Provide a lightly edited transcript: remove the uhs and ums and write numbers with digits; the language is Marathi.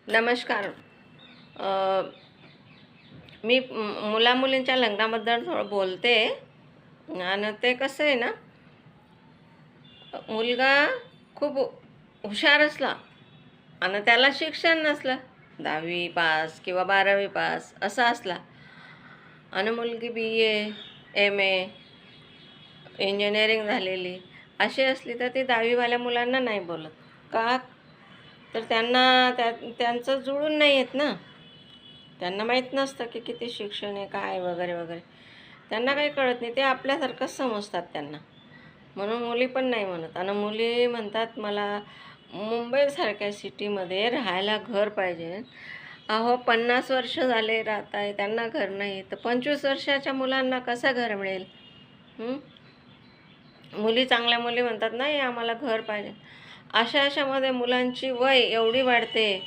नमस्कार. अ, मी मुला-मुलींच्या लग्नाबद्दल थोडं बोलते. आणि ते कसं आहे ना, मुलगा खूप हुशार असला आणि त्याला शिक्षण नसलं, 10वी पास किंवा 12वी पास असा असला आणि मुलगी BA, MA, इंजिनिअरिंग झालेली अशी असली, तर ती 10वी मुलांना नाही बोलत. का? तर त्यांचं जुळून नाही येत ना. त्यांना माहीत नसतं की किती शिक्षण आहे, काय वगैरे, वगैरे. त्यांना काही कळत नाही. ते आपल्यासारखंच समजतात त्यांना. म्हणून मुली पण नाही म्हणत आणि मुली म्हणतात, "मला मुंबईसारख्या सिटीमध्ये राहायला घर पाहिजे." अहो, 50 वर्ष झाले राहत आहे, त्यांना घर नाही. तर 25 वर्षाच्या मुलांना कसं घर मिळेल? हं? चांगल्या मुली म्हणतात, "नाही, आम्हाला घर पाहिजे." अशा-अशामध्ये मुलांची वय एवढी वाढते